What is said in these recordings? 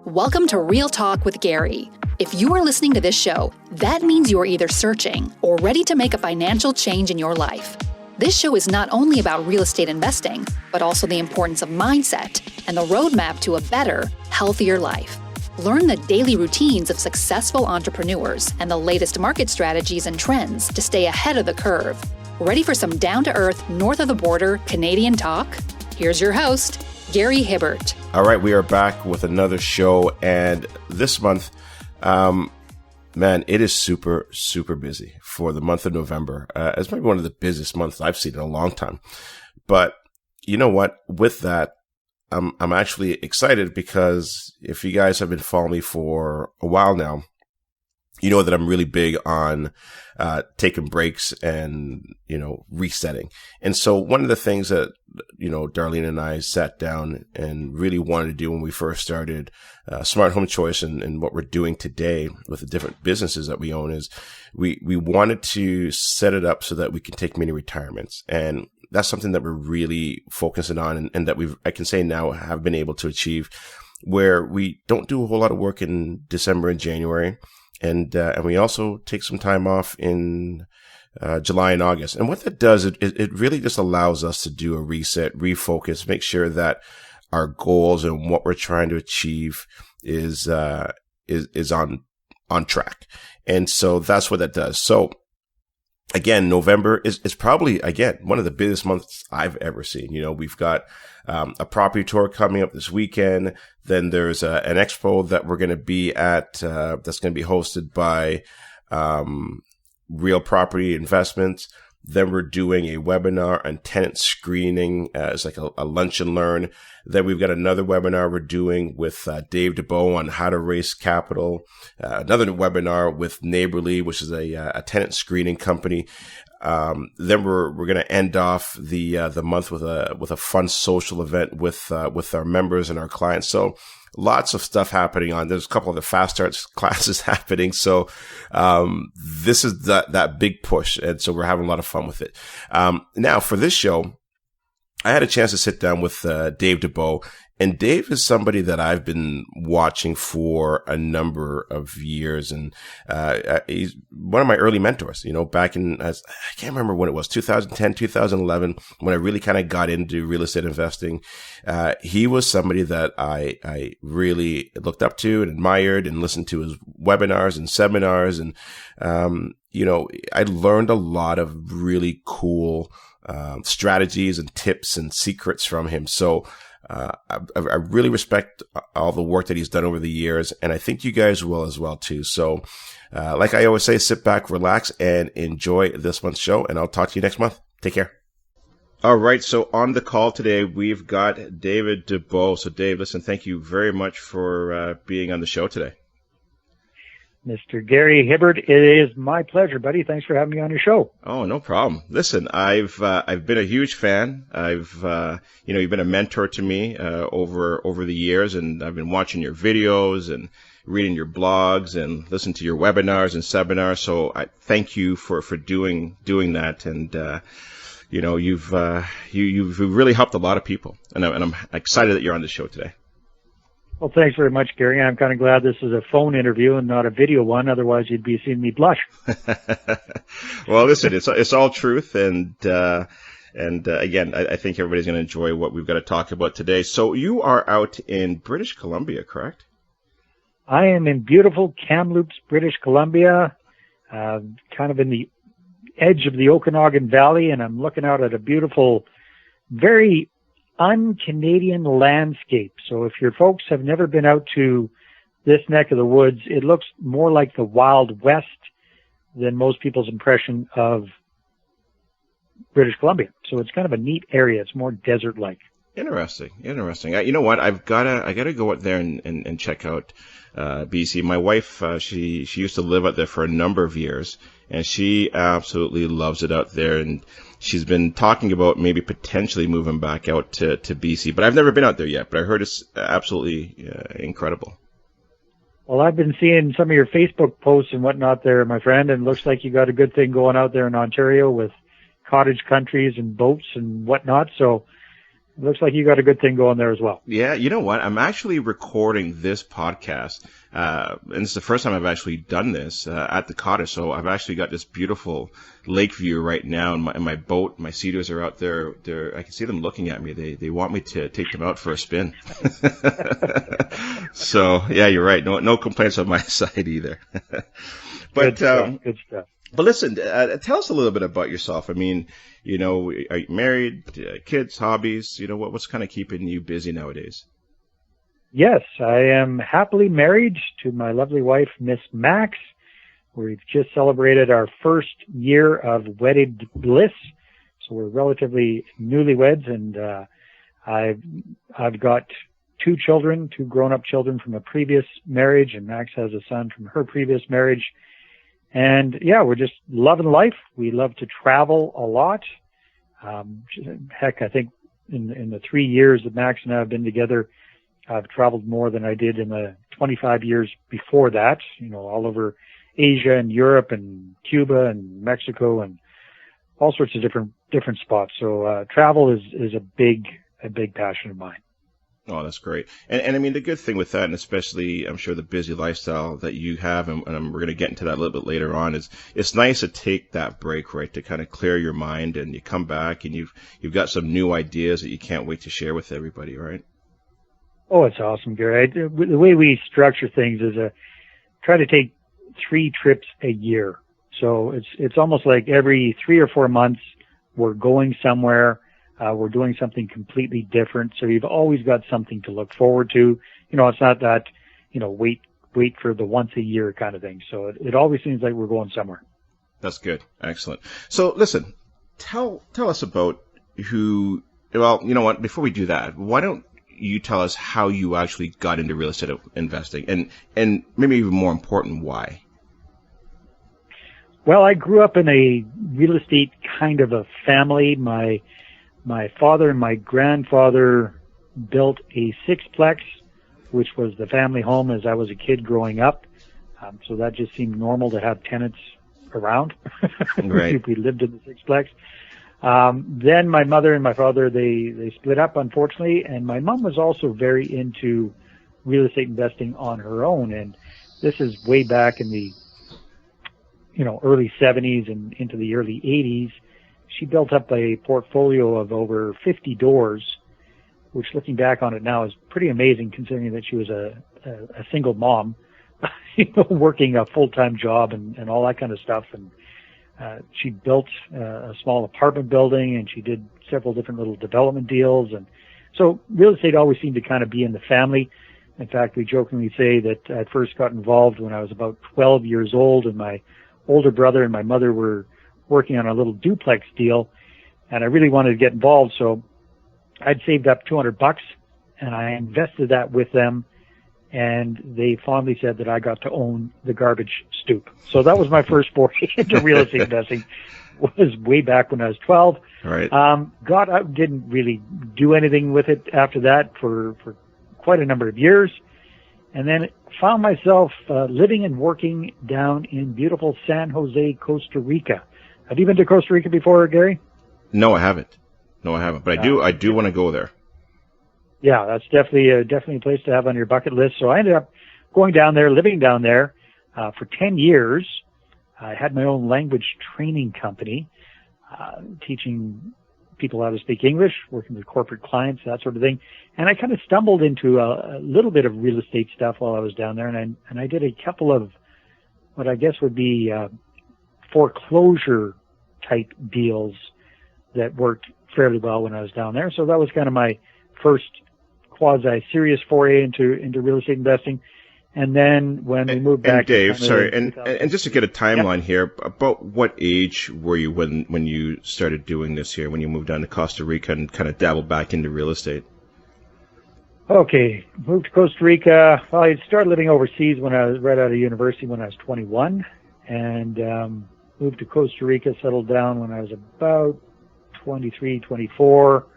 Welcome to Real Talk with Gary. If you are listening to this show, that means you are either searching or ready to make a financial change in your life. This show is not only about real estate investing, but also the importance of mindset and the roadmap to a better, healthier life. Learn the daily routines of successful entrepreneurs and the latest market strategies and trends to stay ahead of the curve. Ready for some down-to-earth, north of the border Canadian talk? Here's your host, Gary Hibbert. All right, we are back with another show, and this month, man, it is super, super busy for the month of November. It's maybe one of the busiest months I've seen in a long time. But you know what? With that, I'm actually excited because if you guys have been following me for a while now, you know that I'm really big on taking breaks and, resetting. And so one of the things that, Darlene and I sat down and really wanted to do when we first started Smart Home Choice and what we're doing today with the different businesses that we own is we wanted to set it up so that we can take mini retirements. And that's something that we're really focusing on and that I can say now have been able to achieve, where we don't do a whole lot of work in December and January. And we also take some time off in July and August. And what that does, it really just allows us to do a reset, refocus, make sure that our goals and what we're trying to achieve is on track. And so that's what that does. So again, November is probably, again, one of the busiest months I've ever seen. We've got a property tour coming up this weekend. Then there's an expo that we're going to be at that's going to be hosted by Real Property Investments. Then we're doing a webinar on tenant screening. It's like a lunch and learn. Then we've got another webinar we're doing with Dave Dubeau on how to raise capital. Another webinar with Neighborly, which is a tenant screening company. Then we're going to end off the month with a fun social event with our members and our clients. So lots of stuff happening on. There's a couple of the fast starts classes happening. So this is that big push, and so we're having a lot of fun with it. Now for this show, I had a chance to sit down with Dave Dubeau. And Dave is somebody that I've been watching for a number of years. And he's one of my early mentors, back in, I can't remember when it was, 2010, 2011, when I really kind of got into real estate investing. He was somebody that I really looked up to and admired and listened to his webinars and seminars. And, I learned a lot of really cool strategies and tips and secrets from him. So I really respect all the work that he's done over the years, and I think you guys will as well too. So, like I always say, sit back, relax, and enjoy this month's show, and I'll talk to you next month. Take care. All right, so on the call today, we've got David Dubeau. So Dave, listen, thank you very much for being on the show today. Mr. Gary Hibbert, it is my pleasure, buddy. Thanks for having me on your show. Oh, no problem. Listen, I've been a huge fan. You've been a mentor to me over the years, and I've been watching your videos and reading your blogs and listening to your webinars and seminars. So I thank you for doing that, and you've really helped a lot of people, and I'm excited that you're on the show today. Well, thanks very much, Gary. I'm kind of glad this is a phone interview and not a video one. Otherwise, you'd be seeing me blush. Well, listen, it's all truth, and again, I think everybody's going to enjoy what we've got to talk about today. So you are out in British Columbia, correct? I am in beautiful Kamloops, British Columbia, kind of in the edge of the Okanagan Valley, and I'm looking out at a beautiful, very un-Canadian landscape. So if your folks have never been out to this neck of the woods, it looks more like the Wild West than most people's impression of British Columbia. So it's kind of a neat area. It's more desert-like. Interesting. You know what? I gotta go out there and check out BC. My wife, she used to live out there for a number of years, and she absolutely loves it out there. And she's been talking about maybe potentially moving back out to BC, but I've never been out there yet. But I heard it's absolutely incredible. Well, I've been seeing some of your Facebook posts and whatnot there, my friend, and it looks like you got a good thing going out there in Ontario with cottage countries and boats and whatnot. So looks like you got a good thing going there as well. Yeah, you know what? I'm actually recording this podcast, and it's the first time I've actually done this at the cottage. So I've actually got this beautiful lake view right now in my boat. My Cedos are out there. I can see them looking at me. They want me to take them out for a spin. So yeah, you're right. No complaints on my side either. But good stuff. But listen, tell us a little bit about yourself. I mean, you know, are you married, kids, hobbies? You know, what's kind of keeping you busy nowadays? Yes, I am happily married to my lovely wife, Miss Max. We've just celebrated our first year of wedded bliss, so we're relatively newlyweds, and I've got two children, two grown-up children from a previous marriage, and Max has a son from her previous marriage. And yeah, we're just loving life. We love to travel a lot. Heck, I think in the 3 years that Max and I have been together, I've traveled more than I did in the 25 years before that, you know, all over Asia and Europe and Cuba and Mexico and all sorts of different spots. So, travel is a big passion of mine. Oh, that's great. And I mean, the good thing with that, and especially I'm sure the busy lifestyle that you have, and we're going to get into that a little bit later on, is it's nice to take that break, right, to kind of clear your mind, and you come back and you've got some new ideas that you can't wait to share with everybody, right? Oh, it's awesome, Gary. The way we structure things is try to take 3 trips a year. So it's almost like every 3 or 4 months we're going somewhere. We're doing something completely different. So you've always got something to look forward to. You know, it's not that, you know, wait for the once a year kind of thing. So it always seems like we're going somewhere. That's good. Excellent. So listen, tell us about well, you know what, before we do that, why don't you tell us how you actually got into real estate investing and maybe even more important, why? Well, I grew up in a real estate kind of a family. My father and my grandfather built a sixplex, which was the family home as I was a kid growing up. So that just seemed normal to have tenants around. Right. We lived in the sixplex. Then my mother and my father, they split up, unfortunately, and my mom was also very into real estate investing on her own. And this is way back in the, you know, early 70s and into the early 80s. She built up a portfolio of over 50 doors, which looking back on it now is pretty amazing considering that she was a single mom, you know, working a full-time job and all that kind of stuff. And she built a small apartment building, and she did several different little development deals. And so real estate always seemed to kind of be in the family. In fact, we jokingly say that I first got involved when I was about 12 years old, and my older brother and my mother were working on a little duplex deal, and I really wanted to get involved. So I'd saved up $200 and I invested that with them, and they fondly said that I got to own the garbage stoop. So that was my first foray into real estate investing. Was way back when I was 12. Right. I didn't really do anything with it after that for quite a number of years. And then found myself living and working down in beautiful San Jose, Costa Rica. Have you been to Costa Rica before, Gary? No, I haven't. But I do want to go there. Yeah, that's definitely a place to have on your bucket list. So I ended up going down there, living down there for 10 years. I had my own language training company, teaching people how to speak English, working with corporate clients, that sort of thing. And I kind of stumbled into a little bit of real estate stuff while I was down there, and I did a couple of what I guess would be foreclosure type deals that worked fairly well when I was down there. So that was kind of my first quasi-serious foray into real estate investing. And then when we moved back... And Dave, sorry, and just to get a timeline here, about what age were you when you started doing this here, when you moved down to Costa Rica and kind of dabbled back into real estate? Okay, moved to Costa Rica. Well, I started living overseas when I was right out of university when I was 21, and moved to Costa Rica, settled down when I was about 23, 24,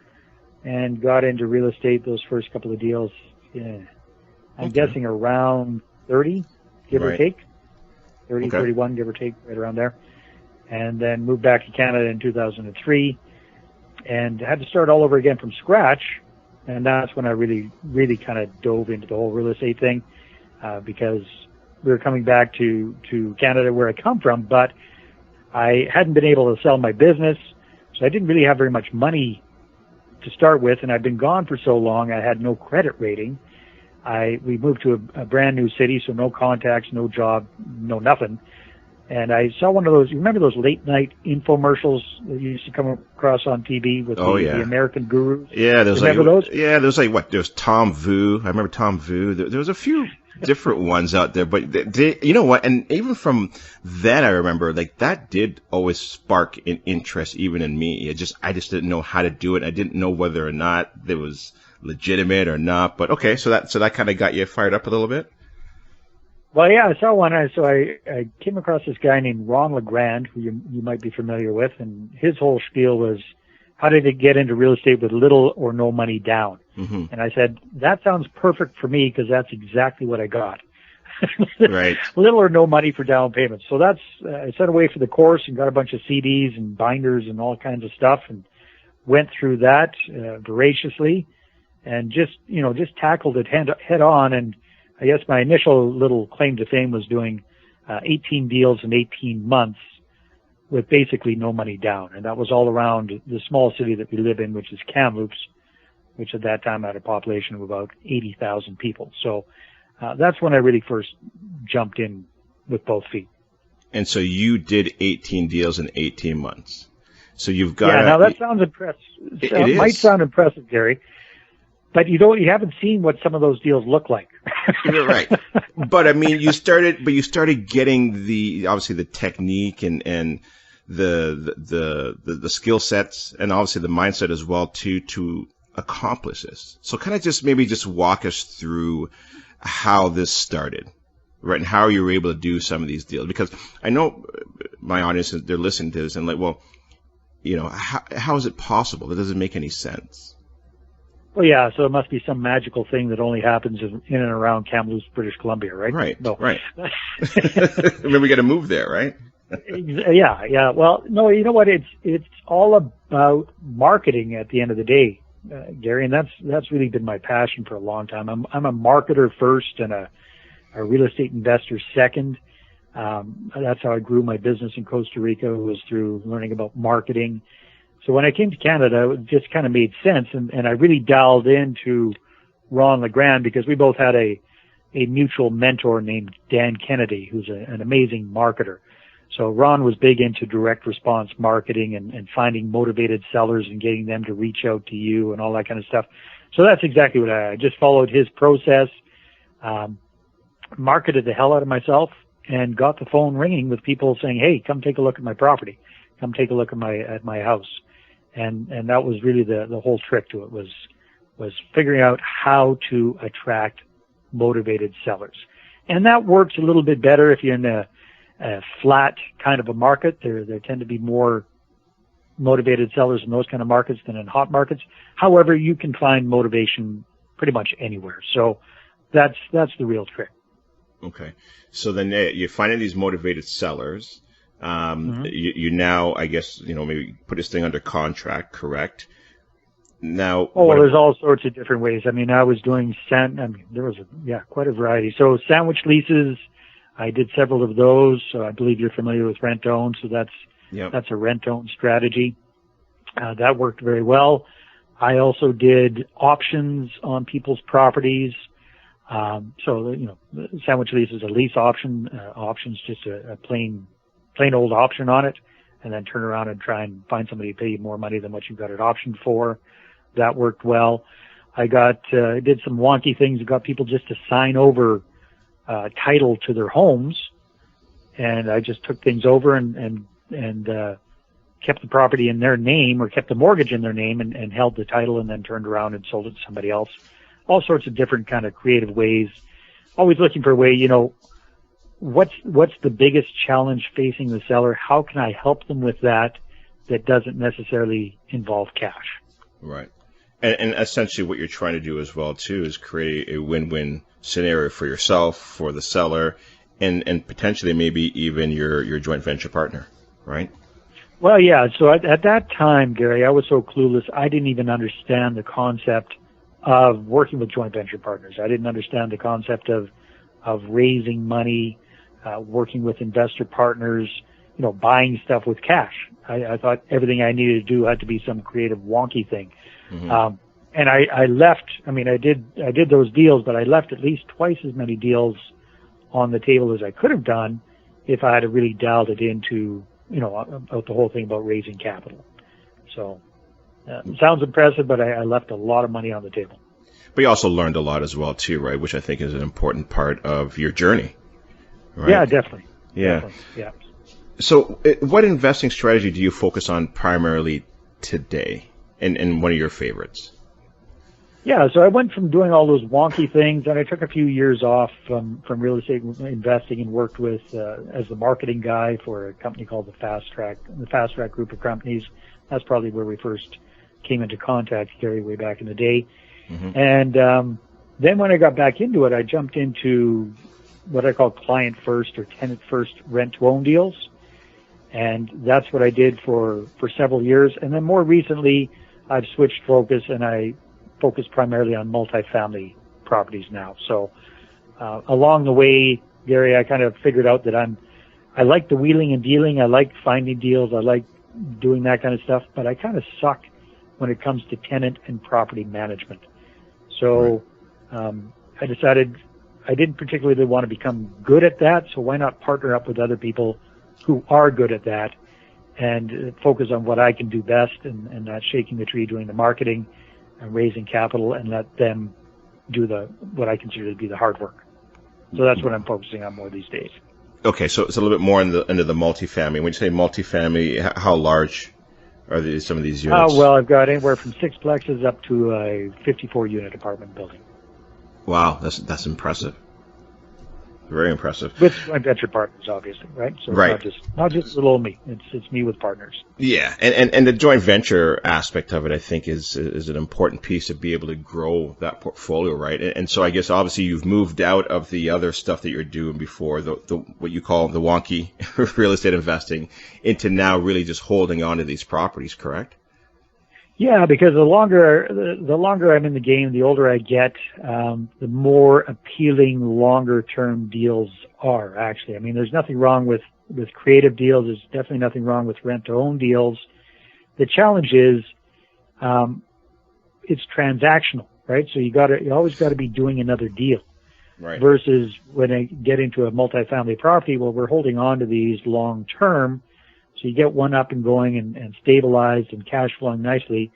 and got into real estate those first couple of deals. Yeah. I'm guessing around 30, give or take. 30, 31, give or take, right around there. And then moved back to Canada in 2003. and had to start all over again from scratch. And that's when I really, really kind of dove into the whole real estate thing, because we were coming back to Canada where I come from, but I hadn't been able to sell my business, so I didn't really have very much money to start with, and I'd been gone for so long, I had no credit rating. We moved to a brand new city, so no contacts, no job, no nothing. And I saw one of those, you remember those late night infomercials that you used to come across on TV with the American gurus? Yeah, there was those? Yeah, there was there was Tom Vu. I remember Tom Vu. There was a few different ones out there, but you know what? And even from then, I remember that did always spark an interest even in me. I just didn't know how to do it. I didn't know whether or not it was legitimate or not. But okay, so that kind of got you fired up a little bit. Well, yeah, I saw one. So I came across this guy named Ron LeGrand, who you might be familiar with, and his whole spiel was, how did it get into real estate with little or no money down? Mm-hmm. And I said, that sounds perfect for me because that's exactly what I got. Right. Little or no money for down payments. So that's, I set away for the course and got a bunch of CDs and binders and all kinds of stuff and went through that voraciously and just tackled it head on. And I guess my initial little claim to fame was doing 18 deals in 18 months with basically no money down. And that was all around the small city that we live in, which is Kamloops, which at that time had a population of about 80,000 people. So that's when I really first jumped in with both feet. And so you did 18 deals in 18 months. So you've got... Yeah, now that sounds impressive. It might sound impressive, Gary. But you haven't seen what some of those deals look like. You're right. But I mean, you started getting obviously the technique and the skill sets and obviously the mindset as well to accomplish this. So kind of just walk us through how this started, right? And how you were able to do some of these deals, because I know my audience, they're listening to this and like, well, how is it possible? That doesn't make any sense. Well, yeah, so it must be some magical thing that only happens in and around Kamloops, British Columbia, right? Right, no. Right. Maybe we got to move there, right? Yeah. Well, no, you know what? It's all about marketing at the end of the day, Gary, and that's really been my passion for a long time. I'm a marketer first and a real estate investor second. That's how I grew my business in Costa Rica, was through learning about marketing. So when I came to Canada, it just kind of made sense, and I really dialed into Ron LeGrand because we both had a mutual mentor named Dan Kennedy, who's an amazing marketer. So Ron was big into direct response marketing and finding motivated sellers and getting them to reach out to you and all that kind of stuff. So that's exactly what I just followed his process, marketed the hell out of myself, and got the phone ringing with people saying, "Hey, come take a look at my property. Come take a look at my house." And that was really the whole trick to it, was figuring out how to attract motivated sellers. And that works a little bit better if you're in a flat kind of a market. There tend to be more motivated sellers in those kind of markets than in hot markets. However, you can find motivation pretty much anywhere. So that's the real trick. Okay. So then you're finding these motivated sellers. You now, I guess, maybe put this thing under contract, correct? Now, there's all sorts of different ways. I mean, I was doing there was quite a variety. So sandwich leases, I did several of those. So I believe you're familiar with rent own. So that's a rent own strategy. That worked very well. I also did options on people's properties. Sandwich lease is a lease option. Options just a plain old option on it, and then turn around and try and find somebody to pay you more money than what you got it optioned for. That worked well. I did some wonky things. I got people just to sign over title to their homes, and I just took things over and kept the property in their name, or kept the mortgage in their name, and held the title, and then turned around and sold it to somebody else. All sorts of different kind of creative ways. Always looking for a way, what's the biggest challenge facing the seller? How can I help them with that doesn't necessarily involve cash? Right. And essentially what you're trying to do as well, too, is create a win-win scenario for yourself, for the seller, and potentially maybe even your joint venture partner, right? Well, yeah. So at that time, Gary, I was so clueless. I didn't even understand the concept of working with joint venture partners. I didn't understand the concept of raising money, working with investor partners, buying stuff with cash. I thought everything I needed to do had to be some creative, wonky thing. Mm-hmm. And I left. I mean, I did those deals, but I left at least twice as many deals on the table as I could have done if I had really dialed it into, about the whole thing about raising capital. So, sounds impressive, but I left a lot of money on the table. But you also learned a lot as well, too, right? Which I think is an important part of your journey, right? Yeah, definitely. Yeah. Definitely. Yeah. So what investing strategy do you focus on primarily today, and one of your favorites? Yeah, so I went from doing all those wonky things, and I took a few years off from real estate investing and worked with as the marketing guy for a company called the Fast Track group of companies. That's probably where we first came into contact, Gary, way back in the day. Mm-hmm. And then when I got back into it, I jumped into what I call client first or tenant first rent-to-own deals. And that's what I did for several years. And then more recently, I've switched focus, and I focus primarily on multifamily properties now. So along the way, Gary, I kind of figured out that I like the wheeling and dealing. I like finding deals. I like doing that kind of stuff. But I kind of suck when it comes to tenant and property management. So I decided I didn't particularly want to become good at that. So why not partner up with other people who are good at that and focus on what I can do best, and not shaking the tree, doing the marketing and raising capital, and let them do what I consider to be the hard work. So that's what I'm focusing on more these days. Okay, so it's a little bit more into the multifamily. When you say multifamily, how large are some of these units? Well, I've got anywhere from 6 plexes up to a 54-unit apartment building. Wow, that's impressive. Very impressive. With joint venture partners, obviously, right? So right. Not just little old me. It's me with partners. Yeah, and the joint venture aspect of it, I think, is an important piece to be able to grow that portfolio, right? And so I guess obviously you've moved out of the other stuff that you're doing before, the what you call the wonky real estate investing, into now really just holding on to these properties, correct? Yeah, because the longer I'm in the game, the older I get, the more appealing longer-term deals are, actually. I mean, there's nothing wrong with creative deals. There's definitely nothing wrong with rent-to-own deals. The challenge is it's transactional, right? So you always got to be doing another deal. Right. Versus when I get into a multifamily property, well, we're holding on to these long-term. So you get one up and going and stabilized and cash flowing nicely,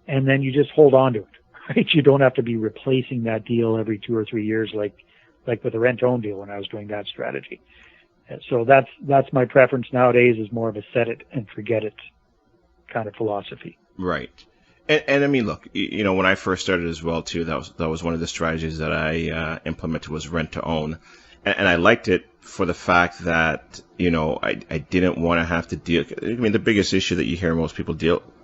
and then you just hold on to it, right? You don't have to be replacing that deal every 2 or 3 years like with a rent-own deal when I was doing that strategy. And so that's my preference nowadays, is more of a set it and forget it kind of philosophy. Right. And I mean, look, when I first started as well too, that was one of the strategies that I implemented, was rent to own. And I liked it for the fact that, I didn't want to have to deal. I mean, the biggest issue that you hear most people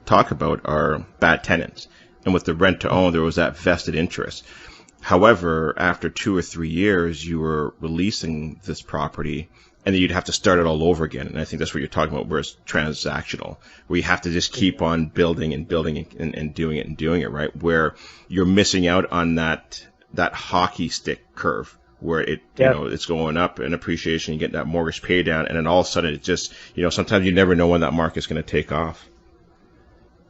talk about are bad tenants. And with the rent to own, there was that vested interest. However, after 2 or 3 years, you were releasing this property, and then you'd have to start it all over again. And I think that's what you're talking about, where it's transactional, where you have to just keep on building and building and doing it, right? Where you're missing out on that hockey stick curve, where it's going up in appreciation, you get that mortgage pay down, and then all of a sudden it just, sometimes you never know when that market's going to take off.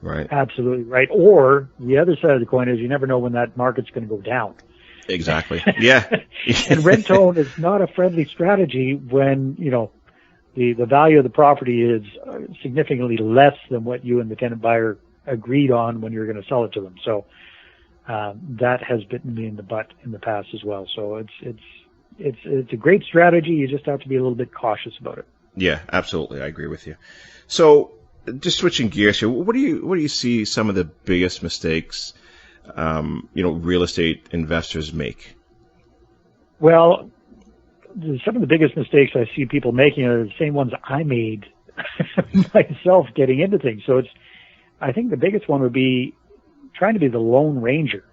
Right. Absolutely right. Or the other side of the coin is you never know when that market's going to go down. Exactly. Yeah. And rent-to-own is not a friendly strategy when, the value of the property is significantly less than what you and the tenant buyer agreed on when you're going to sell it to them. So that has bitten me in the butt in the past as well. So it's a great strategy. You just have to be a little bit cautious about it. Yeah, absolutely. I agree with you. So just switching gears here, what do you see some of the biggest mistakes real estate investors make? Well, some of the biggest mistakes I see people making are the same ones I made myself getting into things. So I think the biggest one would be trying to be the Lone Ranger.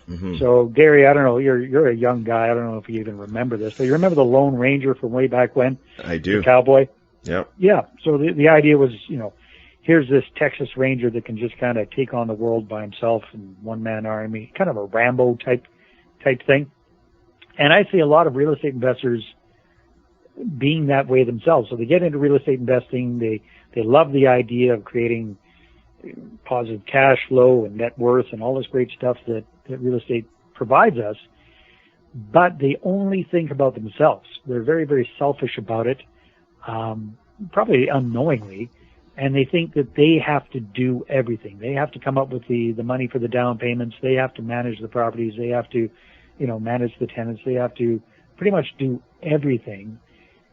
Mm-hmm. So Gary, I don't know, you're a young guy. I don't know if you even remember this, but you remember the Lone Ranger from way back when? I do. The cowboy? Yep. Yeah. So the idea was, here's this Texas Ranger that can just kind of take on the world by himself in one-man army, kind of a Rambo type thing. And I see a lot of real estate investors being that way themselves. So they get into real estate investing. They love the idea of creating positive cash flow and net worth and all this great stuff that real estate provides us. But they only think about themselves. They're very, very selfish about it, probably unknowingly. And they think that they have to do everything. They have to come up with the money for the down payments. They have to manage the properties. They have to, manage the tenants. They have to pretty much do everything.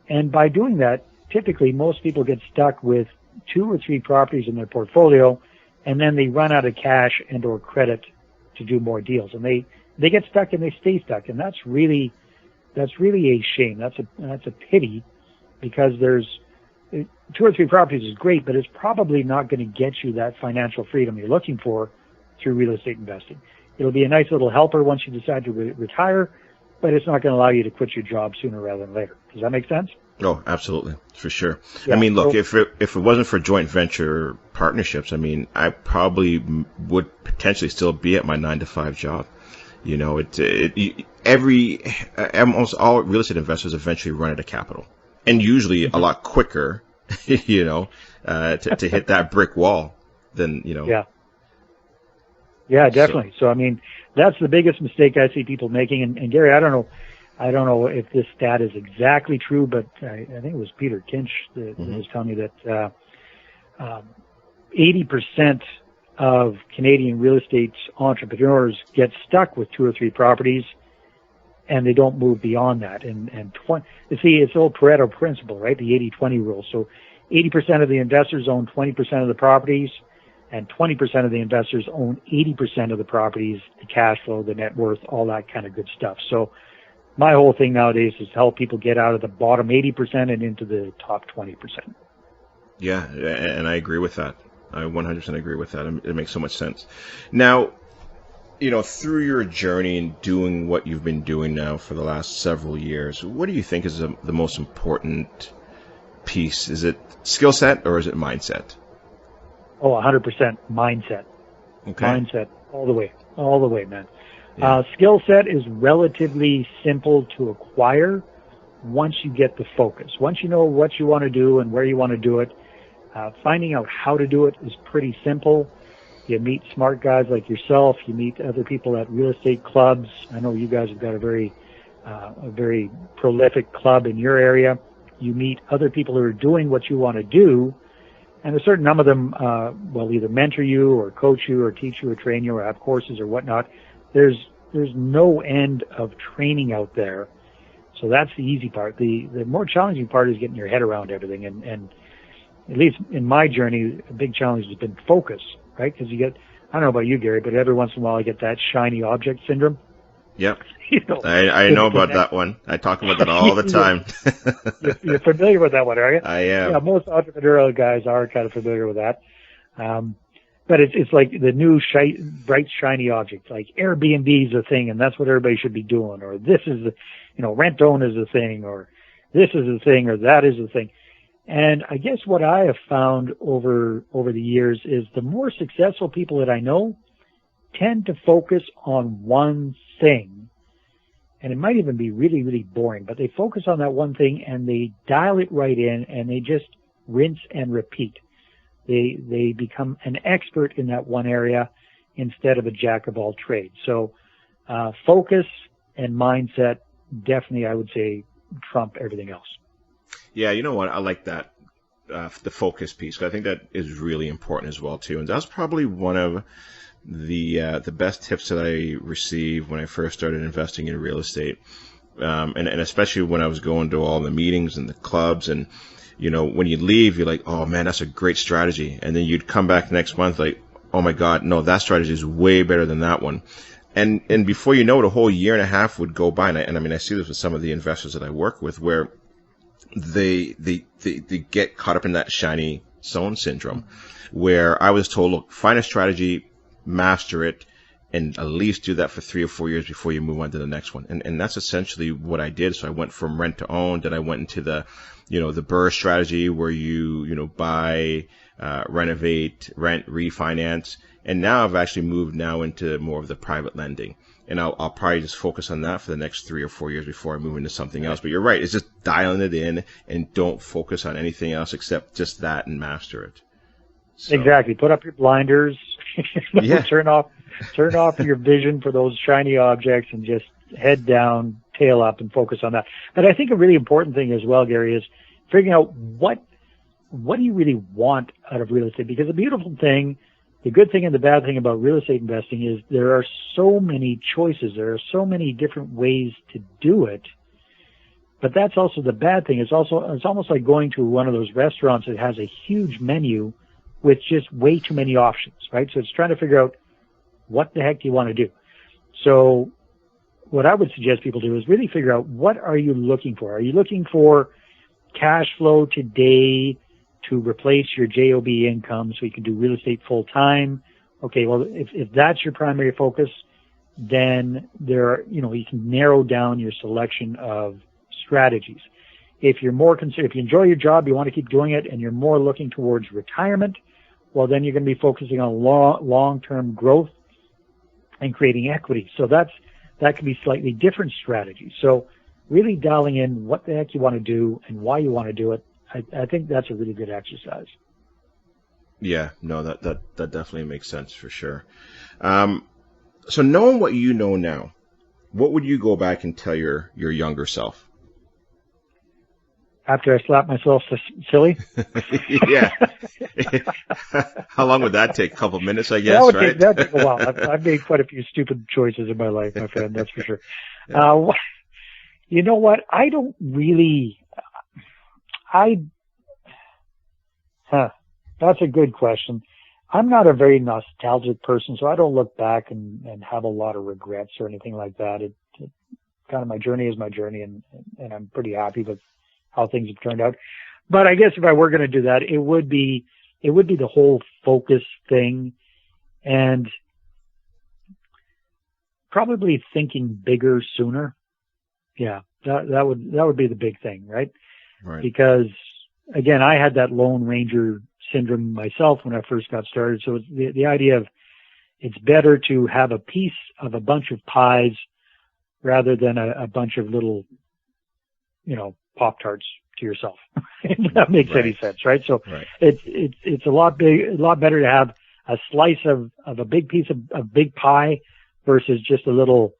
And by doing that, typically most people get stuck with 2 or 3 properties in their portfolio, and then they run out of cash and or credit to do more deals. And they get stuck and they stay stuck. And that's really a shame. That's a pity, because there's 2 or 3 properties is great, but it's probably not going to get you that financial freedom you're looking for through real estate investing. It'll be a nice little helper once you decide to retire, but it's not going to allow you to quit your job sooner rather than later. Does that make sense? Oh, absolutely. For sure. Yeah, I mean, look, so, if it wasn't for joint venture partnerships, I mean, I probably would potentially still be at my 9-to-5 job. Almost all real estate investors eventually run out of capital, and usually a lot quicker, to hit that brick wall than. Yeah, definitely. So I mean, that's the biggest mistake I see people making. And Gary, I don't know if this stat is exactly true, but I think it was Peter Kinch that was telling me that 80% of Canadian real estate entrepreneurs get stuck with 2 or 3 properties, and they don't move beyond that. And it's the old Pareto principle, right? The 80-20 rule. So 80% of the investors own 20% of the properties, and 20% of the investors own 80% of the properties, the cash flow, the net worth, all that kind of good stuff. So my whole thing nowadays is to help people get out of the bottom 80% and into the top 20%. Yeah, and I agree with that. I 100% agree with that. It makes so much sense. Now, through your journey and doing what you've been doing now for the last several years, what do you think is the most important piece? Is it skill set or is it mindset? Oh, 100% mindset. Okay. Mindset all the way, man. Yeah. Skill set is relatively simple to acquire once you get the focus. Once you know what you want to do and where you want to do it, finding out how to do it is pretty simple. You meet smart guys like yourself. You meet other people at real estate clubs. I know you guys have got a very prolific club in your area. You meet other people who are doing what you want to do, and a certain number of them will either mentor you or coach you or teach you or train you or have courses or whatnot. There's no end of training out there. So that's the easy part. The more challenging part is getting your head around everything. And at least in my journey, a big challenge has been focus, right? Because I don't know about you, Gary, but every once in a while I get that shiny object syndrome. Yep. I know about that one. I talk about that all the time. You're familiar with that one, are you? I am. Yeah, most entrepreneurial guys are kind of familiar with that. But it's like the new bright, shiny object. Like Airbnb is a thing, and that's what everybody should be doing. Or this is rent own is a thing, or this is a thing, or that is a thing. And I guess what I have found over the years is the more successful people that I know tend to focus on one thing. And it might even be really, really boring, but they focus on that one thing and they dial it right in and they just rinse and repeat. They become an expert in that one area instead of a jack of all trades. So focus and mindset definitely, I would say, trump everything else. Yeah, you know what? I like that, the focus piece. I think that is really important as well, too. And that's probably one of the best tips that I received when I first started investing in real estate. And especially when I was going to all the meetings and the clubs, and when you leave, you're like, oh man, that's a great strategy. And then you'd come back next month like, oh my God, no, that strategy is way better than that one. And before you know it, a whole year and a half would go by. And I mean, I see this with some of the investors that I work with, where they get caught up in that shiny zone syndrome, where I was told, look, find a strategy, master it, and at least do that for 3 or 4 years before you move on to the next one. And that's essentially what I did. So I went from rent to own, then I went into the, the BRRRR strategy where you buy, renovate, rent, refinance. And now I've actually moved now into more of the private lending. And I'll probably just focus on that for the next 3 or 4 years before I move into something else. But you're right. It's just dialing it in and don't focus on anything else except just that and master it. So. Exactly. Put up your blinders. Yeah. Turn off your vision for those shiny objects and just head down, tail up, and focus on that. But I think a really important thing as well, Gary, is figuring out what do you really want out of real estate? Because the beautiful thing, the good thing and the bad thing about real estate investing is there are so many choices. There are so many different ways to do it. But that's also the bad thing. It's almost like going to one of those restaurants that has a huge menu with just way too many options, right? So it's trying to figure out what the heck do you want to do. So what I would suggest people do is really figure out, what are you looking for? Are you looking for cash flow today to replace your JOB income so you can do real estate full time? Okay, well, if that's your primary focus, then you can narrow down your selection of strategies. If you're if you enjoy your job, you want to keep doing it, and you're more looking towards retirement, well, then you're going to be focusing on long-term growth and creating equity. So that can be slightly different strategies. So really dialing in what the heck you want to do and why you want to do it, I think that's a really good exercise. Yeah, no, that definitely makes sense for sure. So knowing what you know now, what would you go back and tell your younger self? After I slap myself silly? Yeah. How long would that take? A couple minutes, I guess, right? That would take a while. I've made quite a few stupid choices in my life, my friend, that's for sure. Yeah. You know what? I don't really... That's a good question. I'm not a very nostalgic person, so I don't look back and have a lot of regrets or anything like that. Kind of my journey is my journey, and I'm pretty happy with how things have turned out. But I guess if I were going to do that, it would be the whole focus thing, and probably thinking bigger sooner. Yeah, that would be the big thing, right? Right. Because again, I had that Lone Ranger syndrome myself when I first got started. So it's the idea of, it's better to have a piece of a bunch of pies rather than a bunch of little, Pop-Tarts to yourself. If that makes any sense, right? So it's a lot better to have a slice of a big piece of big pie versus just a little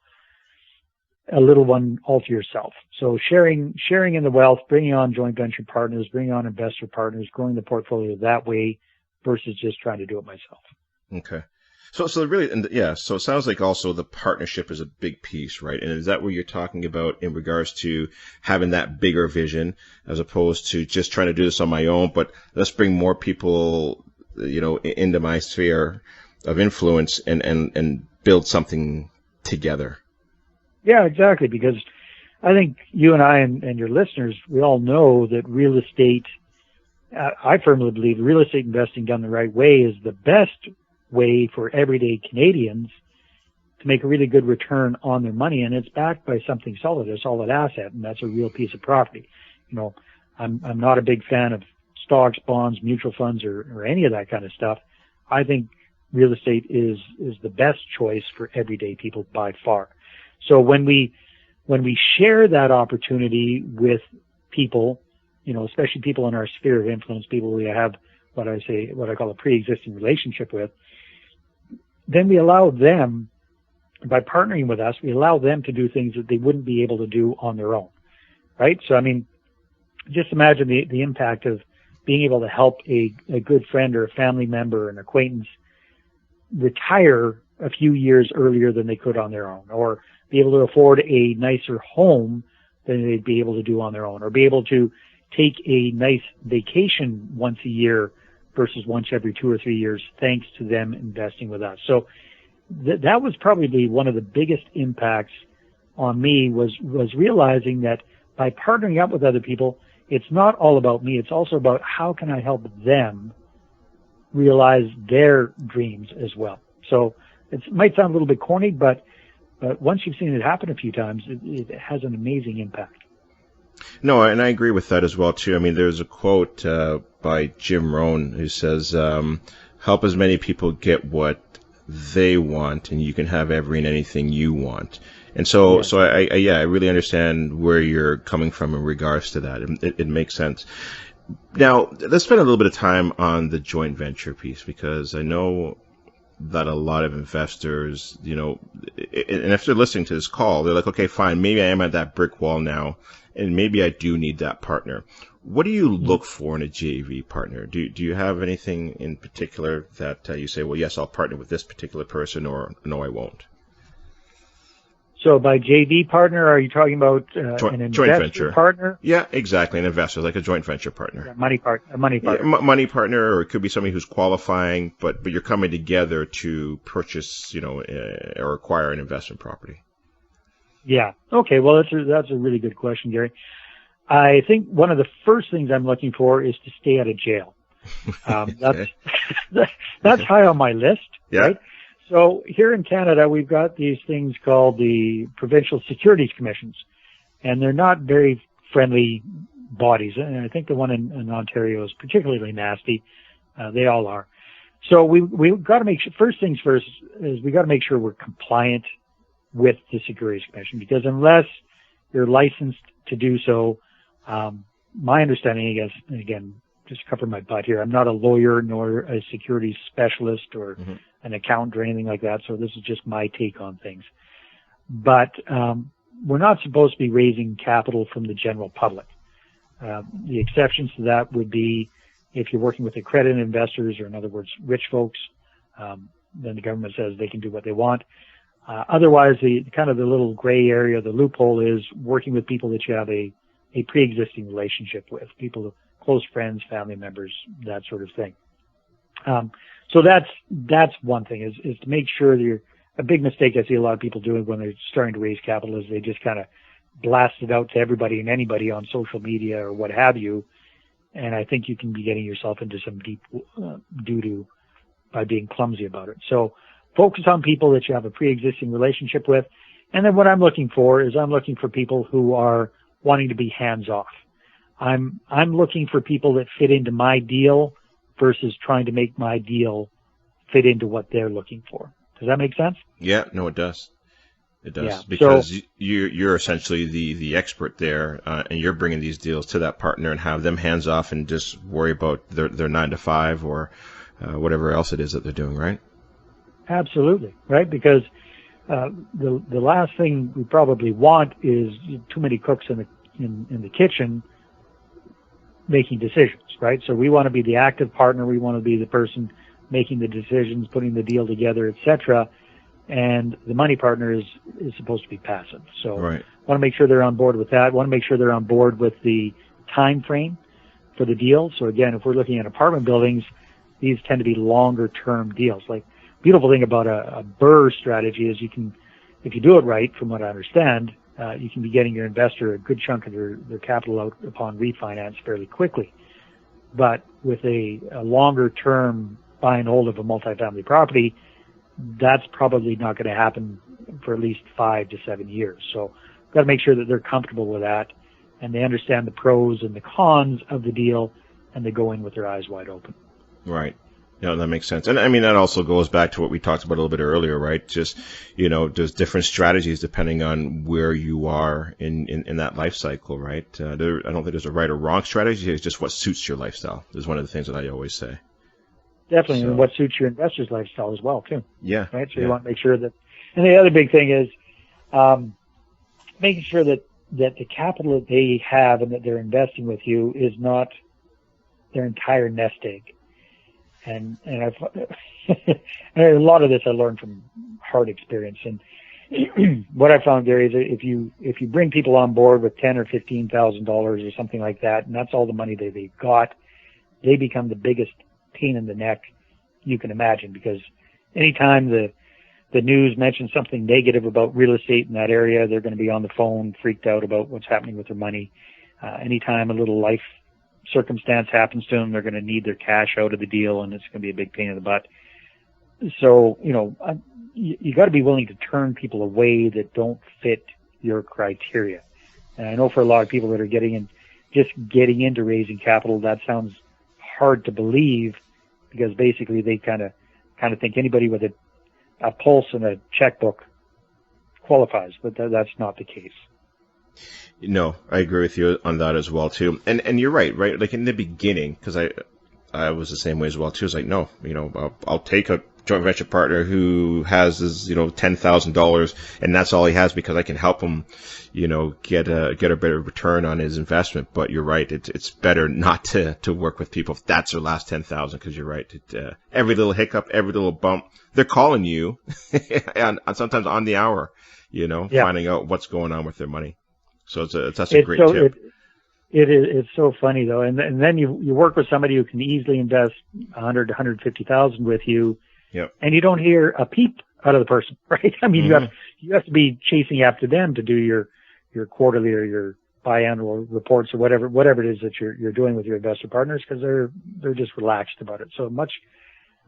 one all to yourself. So sharing in the wealth, bringing on joint venture partners, bringing on investor partners, growing the portfolio that way versus just trying to do it myself. Okay. So really, so it sounds like also the partnership is a big piece, right? And is that what you're talking about in regards to having that bigger vision as opposed to just trying to do this on my own, but let's bring more people, into my sphere of influence and build something together? Yeah, exactly. Because I think you and I and your listeners, we all know that real estate, I firmly believe real estate investing done the right way is the best way for everyday Canadians to make a really good return on their money. And it's backed by something solid, a solid asset, and that's a real piece of property. I'm not a big fan of stocks, bonds, mutual funds, or any of that kind of stuff. I think real estate is the best choice for everyday people by far. So when we share that opportunity with people, especially people in our sphere of influence, people we have what I call a pre-existing relationship with, then we allow them, by partnering with us, we allow them to do things that they wouldn't be able to do on their own, right? So, just imagine the impact of being able to help a good friend or a family member or an acquaintance retire a few years earlier than they could on their own, or be able to afford a nicer home than they'd be able to do on their own, or be able to take a nice vacation once a year versus once every 2 or 3 years, thanks to them investing with us. So that was probably one of the biggest impacts on me was realizing that by partnering up with other people, it's not all about me. It's also about how can I help them realize their dreams as well. So It might sound a little bit corny, but once you've seen it happen a few times, it has an amazing impact. No, and I agree with that as well, too. I mean, there's a quote by Jim Rohn who says, help as many people get what they want, and you can have every and anything you want. And so, Yes. I really understand where you're coming from in regards to that. It makes sense. Now, let's spend a little bit of time on the joint venture piece, because I know that a lot of investors, and if they're listening to this call, they're like, okay, fine, maybe I am at that brick wall now, and maybe I do need that partner. What do you look for in a JV partner? Do you have anything in particular that you say, well, yes, I'll partner with this particular person, or no, I won't? So by JV partner, are you talking about an investor joint venture partner? Yeah, exactly. An investor, like a joint venture partner. A money partner. Yeah, money partner, or it could be somebody who's qualifying, but you're coming together to purchase, or acquire an investment property. Yeah. Okay. Well, that's a really good question, Gary. I think one of the first things I'm looking for is to stay out of jail. That's high on my list. Yeah. Right? So here in Canada, we've got these things called the Provincial Securities Commissions, and they're not very friendly bodies. And I think the one in Ontario is particularly nasty. They all are. So we've got to make sure, first things first is we got to make sure we're compliant with the Securities Commission, because unless you're licensed to do so, my understanding, I guess, and again, just cover my butt here, I'm not a lawyer nor a securities specialist or an accountant or anything like that, so this is just my take on things. But we're not supposed to be raising capital from the general public. The exceptions to that would be if you're working with accredited investors, or in other words, rich folks, then the government says they can do what they want. Otherwise, the kind of the little gray area, the loophole, is working with people that you have a pre-existing relationship with, people, close friends, family members, that sort of thing. So that's one thing, is to make sure that a big mistake I see a lot of people doing when they're starting to raise capital is they just kind of blast it out to everybody and anybody on social media or what have you. And I think you can be getting yourself into some deep doo-doo by being clumsy about it. So focus on people that you have a pre-existing relationship with. And then what I'm looking for is I'm looking for people who are wanting to be hands-off. I'm looking for people that fit into my deal versus trying to make my deal fit into what they're looking for. Does that make sense? Yeah, no, it does. It does. Yeah. Because you're essentially the expert there, and you're bringing these deals to that partner and have them hands off and just worry about their 9 to 5 or whatever else it is that they're doing, right? Absolutely, right? Because the last thing we probably want is too many cooks in the kitchen making decisions, right? So we want to be the active partner. We want to be the person making the decisions, putting the deal together, etc. And the money partner is supposed to be passive. So right. Want to make sure they're on board with that. Want to make sure they're on board with the time frame for the deal. So again, if we're looking at apartment buildings, these tend to be longer term deals. Like, beautiful thing about a BRRRR strategy is you can, if you do it right, from what I understand, you can be getting your investor a good chunk of their capital out upon refinance fairly quickly. But with a longer term buy and hold of a multifamily property, that's probably not going to happen for at least 5 to 7 years. So we've got to make sure that they're comfortable with that and they understand the pros and the cons of the deal, and they go in with their eyes wide open. Right. Yeah, that makes sense. And I mean, that also goes back to what we talked about a little bit earlier, right? Just, there's different strategies depending on where you are in that life cycle, right? I don't think there's a right or wrong strategy. It's just what suits your lifestyle is one of the things that I always say. Definitely. So, and what suits your investor's lifestyle as well, too. Yeah. Right. So you want to make sure that, and the other big thing is, making sure that the capital that they have and that they're investing with you is not their entire nest egg. And I've a lot of this I learned from hard experience. And what I found, Gary, is if you bring people on board with $10,000 or $15,000 or something like that, and that's all the money that they've got, they become the biggest pain in the neck you can imagine. Because anytime the news mentions something negative about real estate in that area, they're going to be on the phone, freaked out about what's happening with their money. Anytime a little life circumstance happens to them, they're going to need their cash out of the deal, and it's going to be a big pain in the butt. So, you got to be willing to turn people away that don't fit your criteria. And I know for a lot of people that are getting into raising capital, that sounds hard to believe, because basically they kind of think anybody with a pulse and a checkbook qualifies, but that's not the case. No, I agree with you on that as well too. And you're right? Like in the beginning, because I was the same way as well too. It's like, no, I'll take a joint venture partner who has his, $10,000, and that's all he has, because I can help him, get a better return on his investment. But you're right. It's better not to work with people if that's their last 10,000, because you're right. Every little hiccup, every little bump, they're calling you and sometimes on the hour, finding out what's going on with their money. So that's a great tip. It's so funny though. And then you work with somebody who can easily invest 100 to 150,000 with you. Yep. And you don't hear a peep out of the person, right? I mean, Mm-hmm. you have to be chasing after them to do your quarterly or your biannual reports or whatever it is that you're doing with your investor partners, because they're just relaxed about it. So much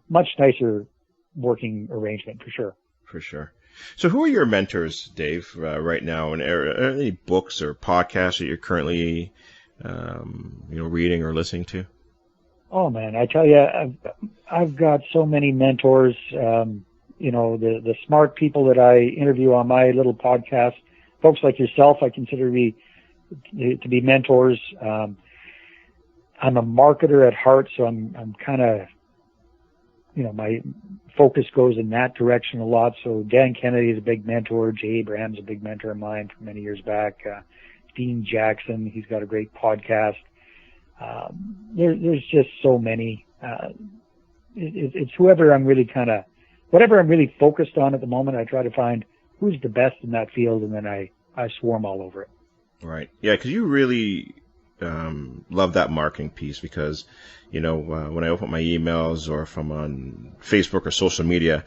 nicer working arrangement for sure. For sure. So who are your mentors, Dave, right now? And are any books or podcasts that you're currently, reading or listening to? Oh man, I tell you, I've got so many mentors. The smart people that I interview on my little podcast, folks like yourself, I consider to be mentors. I'm a marketer at heart, so I'm kind of, my focus goes in that direction a lot. So Dan Kennedy is a big mentor. Jay Abraham's a big mentor of mine from many years back. Dean Jackson, he's got a great podcast. There's just so many. It's whatever I'm really focused on at the moment. I try to find who's the best in that field, and then I swarm all over it. Right. Yeah, because you really love that marketing piece, because, when I open my emails or if I'm on Facebook or social media,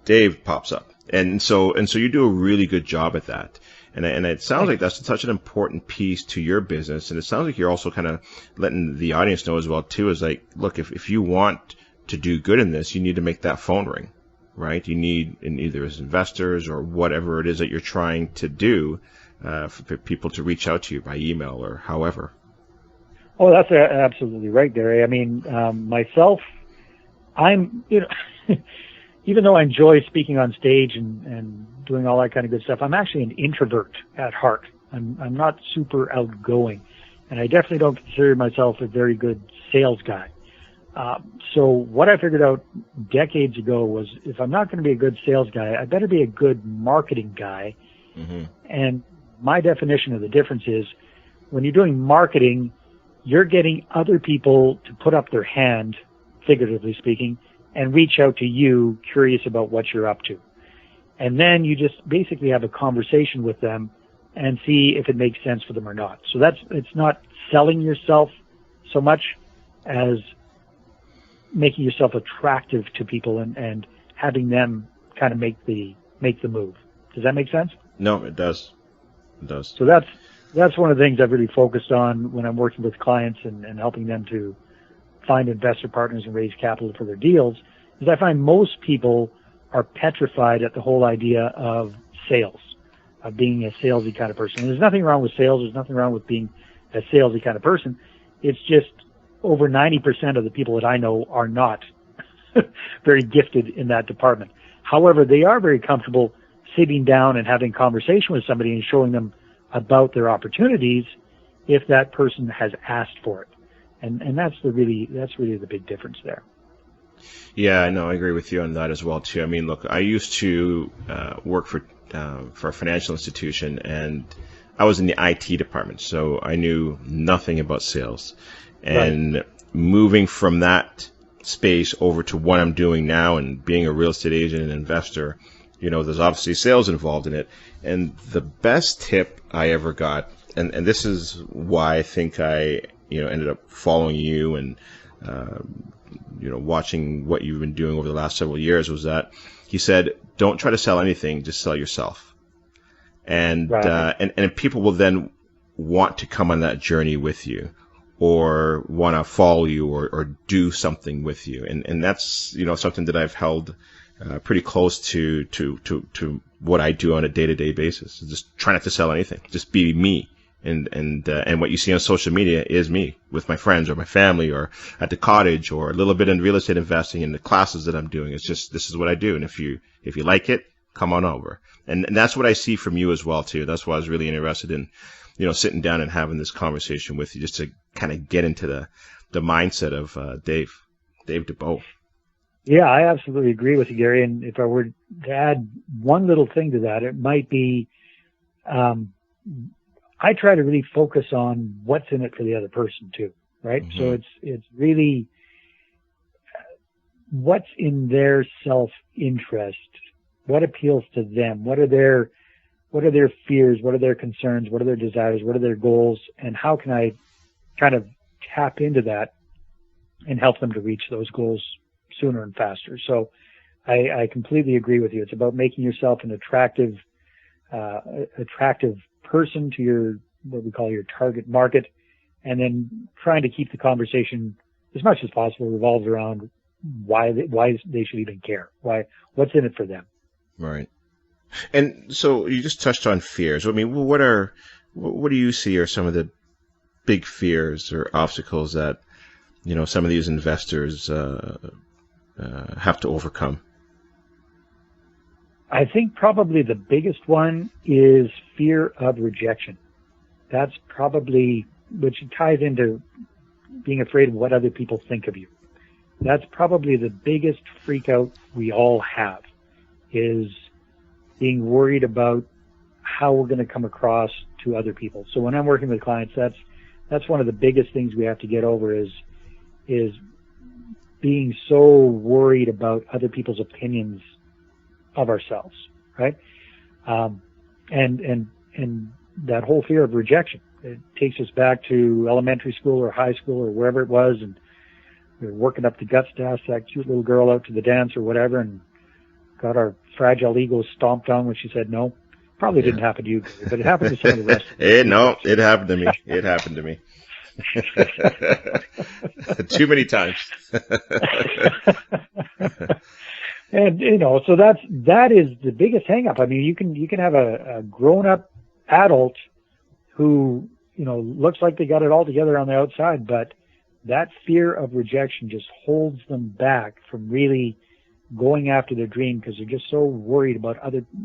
Dave pops up. And so you do a really good job at that. And it sounds like that's such an important piece to your business. And it sounds like you're also kind of letting the audience know as well, too, is like, look, if you want to do good in this, you need to make that phone ring, right? You need, either as investors or whatever it is that you're trying to do, for people to reach out to you by email or however. Oh, that's absolutely right, Gary. I mean, myself, I'm, even though I enjoy speaking on stage and doing all that kind of good stuff, I'm actually an introvert at heart. I'm not super outgoing, and I definitely don't consider myself a very good sales guy. So what I figured out decades ago was, if I'm not going to be a good sales guy, I better be a good marketing guy. Mm-hmm. And my definition of the difference is, when you're doing marketing, you're getting other people to put up their hand, figuratively speaking, and reach out to you, curious about what you're up to. And then you just basically have a conversation with them and see if it makes sense for them or not. So it's not selling yourself so much as making yourself attractive to people and having them kind of make the move. Does that make sense? No, it does. It does. So that's one of the things I've really focused on when I'm working with clients and helping them to find investor partners and raise capital for their deals, is I find most people are petrified at the whole idea of sales, of being a salesy kind of person. And there's nothing wrong with sales. There's nothing wrong with being a salesy kind of person. It's just over 90% of the people that I know are not very gifted in that department. However, they are very comfortable sitting down and having a conversation with somebody and showing them about their opportunities if that person has asked for it. And that's really the big difference there. Yeah, no, I agree with you on that as well too. I mean, look, I used to work for a financial institution, and I was in the IT department, so I knew nothing about sales. And right. Moving from that space over to what I'm doing now and being a real estate agent and investor, there's obviously sales involved in it. And the best tip I ever got, and this is why I think I ended up following you and watching what you've been doing over the last several years, was that he said, don't try to sell anything, just sell yourself. And right. And people will then want to come on that journey with you. or want to follow you or do something with you. And that's, something that I've held pretty close to what I do on a day-to-day basis. Just try not to sell anything. Just be me. And what you see on social media is me with my friends or my family or at the cottage or a little bit in real estate investing in the classes that I'm doing. It's just, this is what I do. And if you like it, come on over. And that's what I see from you as well, too. That's why I was really interested in, sitting down and having this conversation with you, just to kind of get into the mindset of Dave Dubeau. Yeah, I absolutely agree with you, Gary. And if I were to add one little thing to that, it might be, I try to really focus on what's in it for the other person too, right? Mm-hmm. So it's really what's in their self-interest, what appeals to them, what are their fears, what are their concerns, what are their desires, what are their goals, and how can I kind of tap into that and help them to reach those goals sooner and faster. So I completely agree with you. It's about making yourself an attractive person to your, what we call your target market, and then trying to keep the conversation as much as possible revolved around why they should even care, what's in it for them. Right. And so you just touched on fears. I mean, what do you see are some of the big fears or obstacles that, some of these investors have to overcome? I think probably the biggest one is fear of rejection. That's probably, which ties into being afraid of what other people think of you. That's probably the biggest freak out we all have, is being worried about how we're going to come across to other people. So when I'm working with clients, that's one of the biggest things we have to get over is being so worried about other people's opinions of ourselves, right? And that whole fear of rejection, it takes us back to elementary school or high school or wherever it was, and we were working up the guts to ask that cute little girl out to the dance or whatever, and got our fragile egos stomped on when she said no. Probably didn't happen to you, but it happened to some of the rest. No, it happened to me. It happened to me. Too many times. And so that is the biggest hang up. I mean, you can have a grown up adult who, looks like they got it all together on the outside, but that fear of rejection just holds them back from really going after their dream, because they're just so worried about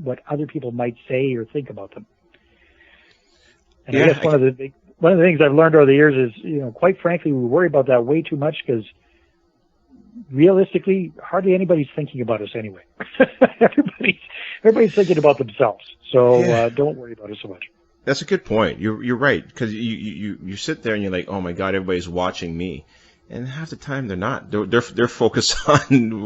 what other people might say or think about them. And I guess one of the things I've learned over the years is, quite frankly, we worry about that way too much, because realistically, hardly anybody's thinking about us anyway. Everybody's thinking about themselves. So don't worry about it so much. That's a good point. You're right, because you sit there and you're like, oh my God, everybody's watching me, and half the time they're not. They're focused on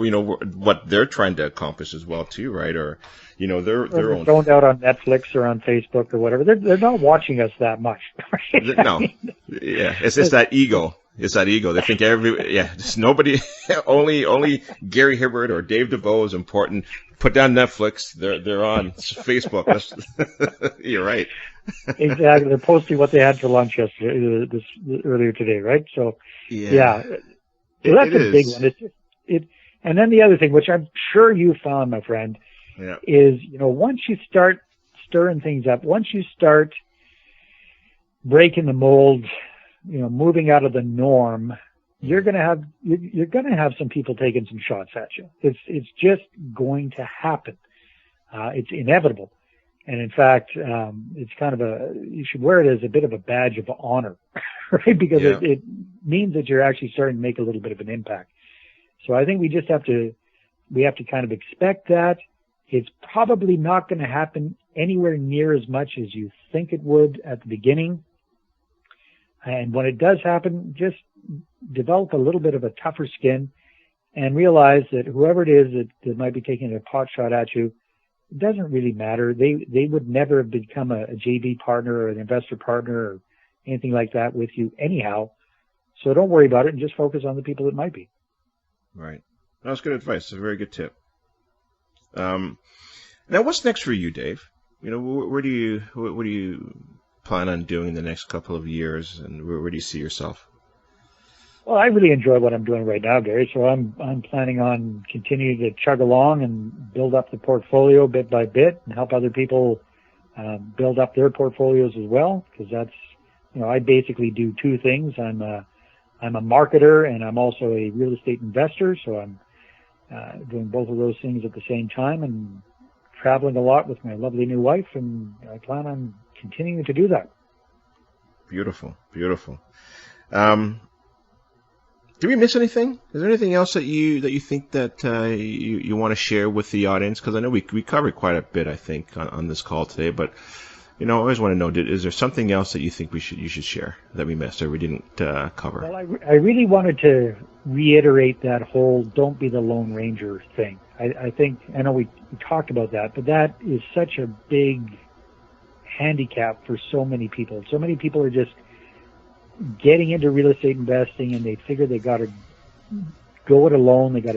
what they're trying to accomplish as well too, right? Or their own thrown out on Netflix or on Facebook or whatever. They're not watching us that much. Right? No, it's that ego. It's that ego. They think just nobody, only Gary Hibbert or Dave Dubeau is important. Put down Netflix. They're on Facebook. You're right. Exactly. They're posting what they had for lunch earlier today, right? So, yeah. So that's a big one. And then the other thing, which I'm sure you found, my friend, is, once you start stirring things up, once you start breaking the mold, moving out of the norm, you're going to have some people taking some shots at you. It's just going to happen. It's inevitable. And in fact, it's kind of you should wear it as a bit of a badge of honor, right? Because it means that you're actually starting to make a little bit of an impact. So I think we have to kind of expect that. It's probably not going to happen anywhere near as much as you think it would at the beginning. And when it does happen, just develop a little bit of a tougher skin and realize that whoever it is that might be taking a pot shot at you, it doesn't really matter. They would never have become a JV partner or an investor partner or anything like that with you anyhow. So don't worry about it and just focus on the people that might be. Right. That's good advice. It's a very good tip. Now, what's next for you, Dave? What do you plan on doing in the next couple of years, and where do you see yourself? Well, I really enjoy what I'm doing right now, Gary. So I'm planning on continuing to chug along and build up the portfolio bit by bit and help other people build up their portfolios as well. Because that's, I basically do two things. I'm a marketer and I'm also a real estate investor. So I'm doing both of those things at the same time and traveling a lot with my lovely new wife. And I plan on continuing to do that. Beautiful, beautiful. Did we miss anything? Is there anything else that you think that you want to share with the audience? Because I know we covered quite a bit, I think, on this call today. But I always want to know: is there something else that you think you should share that we missed or we didn't cover? Well, I really wanted to reiterate that whole "don't be the Lone Ranger" thing. I know we talked about that, but that is such a big handicap for so many people. So many people are just getting into real estate investing and they figure they got to go it alone. They got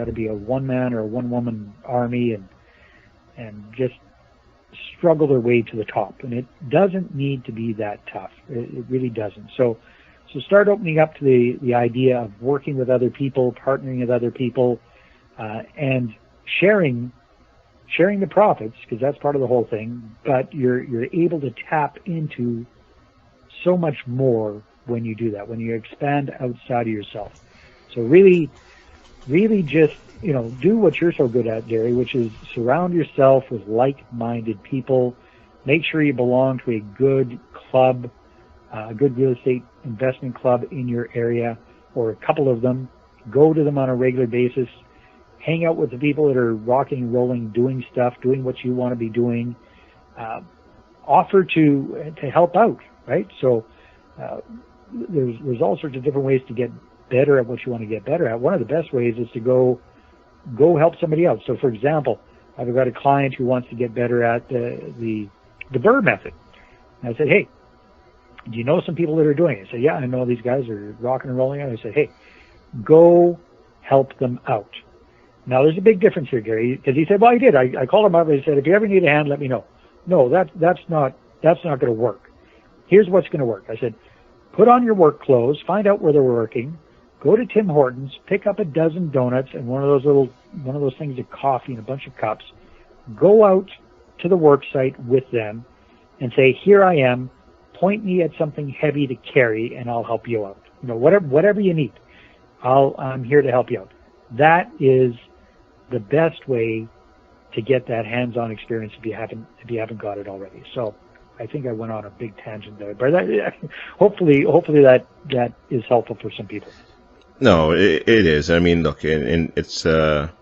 to be a one man or a one woman army and just struggle their way to the top. And it doesn't need to be that tough. It really doesn't. So start opening up to the idea of working with other people, partnering with other people, and sharing the profits, because that's part of the whole thing. But you're able to tap into so much more when you do that, when you expand outside of yourself. So really just, do what you're so good at, Gary, which is surround yourself with like-minded people. Make sure you belong to a good club, a good real estate investment club in your area, or a couple of them. Go to them on a regular basis. Hang out with the people that are rocking and rolling, doing stuff, doing what you want to be doing. Offer to help out, right? So there's all sorts of different ways to get better at what you want to get better at. One of the best ways is to go help somebody else. So, for example, I've got a client who wants to get better at the Dubeau method. And I said, hey, do you know some people that are doing it? I said, yeah, I know these guys are rocking and rolling. And I said, hey, go help them out. Now, there's a big difference here, Gary, because he said, well, I did. I called him up and I said, if you ever need a hand, let me know. No, that's not going to work. Here's what's going to work. I said, put on your work clothes, find out where they're working, go to Tim Hortons, pick up a dozen donuts and one of those things of coffee and a bunch of cups, go out to the work site with them and say, here I am, point me at something heavy to carry and I'll help you out. Whatever you need, I'm here to help you out. That is the best way to get that hands-on experience if you haven't got it already. So I think I went on a big tangent there, but hopefully that is helpful for some people. No, it is. I mean, look, and it's a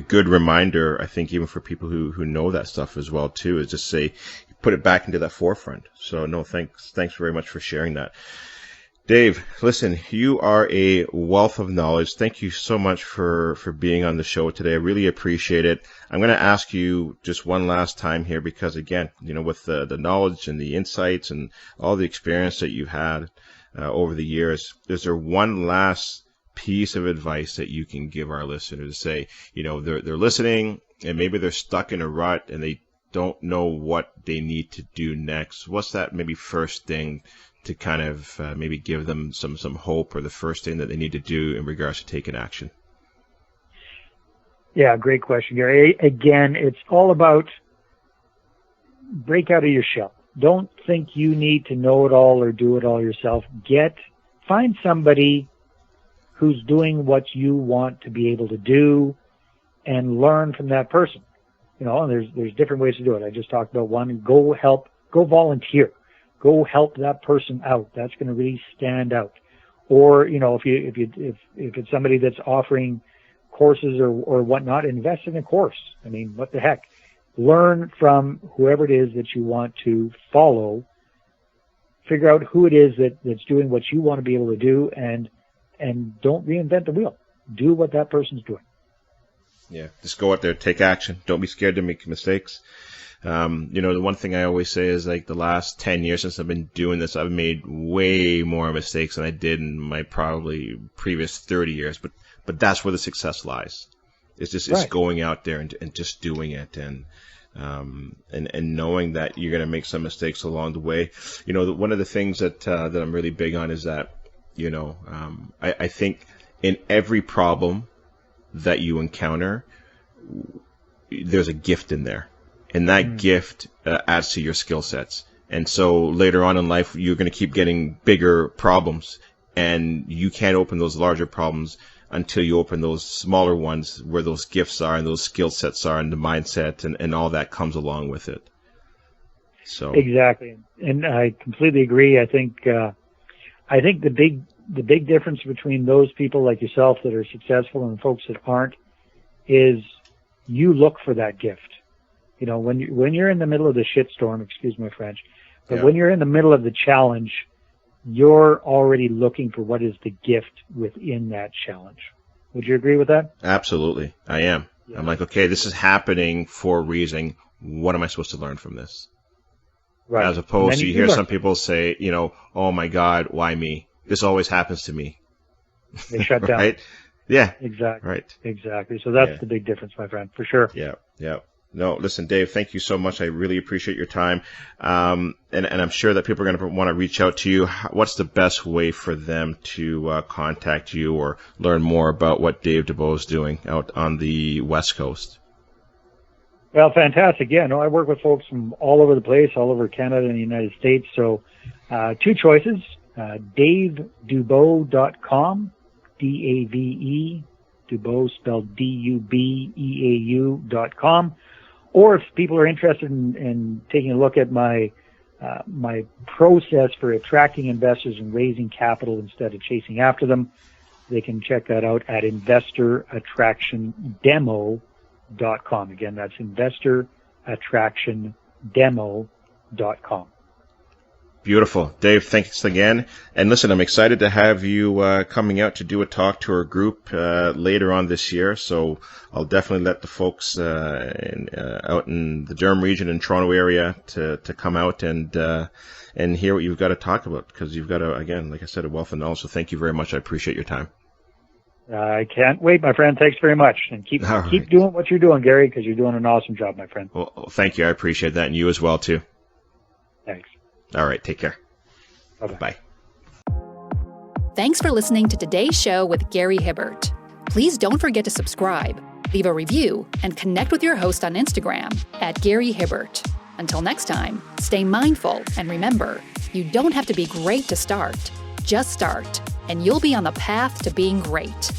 good reminder, I think, even for people who know that stuff as well too, is just say, put it back into that forefront. So no, thanks very much for sharing that. Dave, listen, you are a wealth of knowledge. Thank you so much for being on the show today. I really appreciate it. I'm going to ask you just one last time here because, again, with the knowledge and the insights and all the experience that you've had over the years, is there one last piece of advice that you can give our listeners to say, they're listening and maybe they're stuck in a rut and they don't know what they need to do next? What's that maybe first thing to kind of maybe give them some hope, or the first thing that they need to do in regards to taking action? Yeah, great question, Gary. Again, it's all about break out of your shell. Don't think you need to know it all or do it all yourself. Find somebody who's doing what you want to be able to do and learn from that person. And there's different ways to do it. I just talked about one. Go volunteer. Go help that person out. That's going to really stand out. Or, if it's somebody that's offering courses or whatnot, invest in a course. I mean, what the heck? Learn from whoever it is that you want to follow. Figure out who it is that's doing what you want to be able to do, and don't reinvent the wheel. Do what that person's doing. Yeah, just go out there, take action. Don't be scared to make mistakes. The one thing I always say is, like, the last 10 years since I've been doing this, I've made way more mistakes than I did in my probably previous 30 years. But that's where the success lies. It's just It's going out there and just doing it and knowing that you're going to make some mistakes along the way. One of the things that I'm really big on is that I think in every problem that you encounter, there's a gift in there, and that gift adds to your skill sets. And so later on in life, you're going to keep getting bigger problems, and you can't open those larger problems until you open those smaller ones where those gifts are and those skill sets are and the mindset and all that comes along with it. So exactly. And I completely agree. I think the big difference between those people like yourself that are successful and folks that aren't is you look for that gift. When you're in the middle of the shitstorm, excuse my French, but when you're in the middle of the challenge, you're already looking for what is the gift within that challenge. Would you agree with that? Absolutely. I am. Yeah. I'm like, okay, this is happening for a reason. What am I supposed to learn from this? Right. As opposed to you hear some people say, oh my God, why me? This always happens to me. They shut down. Right? Yeah. Exactly. Right. Exactly. So that's the big difference, my friend, for sure. Yeah. Yeah. No, listen, Dave, thank you so much. I really appreciate your time. And I'm sure that people are going to want to reach out to you. What's the best way for them to contact you or learn more about what Dave Dubeau is doing out on the West Coast? Well, fantastic. Yeah, no, I work with folks from all over the place, all over Canada and the United States. So two choices, davedubeau.com, D-A-V-E, Dubeau spelled D-U-B-E-A-U.com. Or if people are interested in taking a look at my process for attracting investors and raising capital instead of chasing after them, they can check that out at investorattractiondemo.com. Again, that's investorattractiondemo.com. Beautiful. Dave, thanks again. And listen, I'm excited to have you coming out to do a talk to our group later on this year. So I'll definitely let the folks out in the Durham region and Toronto area to come out and hear what you've got to talk about, because you've got, again, like I said, a wealth of knowledge. So thank you very much. I appreciate your time. I can't wait, my friend. Thanks very much. And keep doing what you're doing, Gary, because you're doing an awesome job, my friend. Well, thank you. I appreciate that. And you as well, too. Thanks. All right. Take care. Bye-bye. Bye. Thanks for listening to today's show with Gary Hibbert. Please don't forget to subscribe, leave a review, and connect with your host on Instagram at Gary Hibbert. Until next time, stay mindful and remember, you don't have to be great to start. Just start, and you'll be on the path to being great.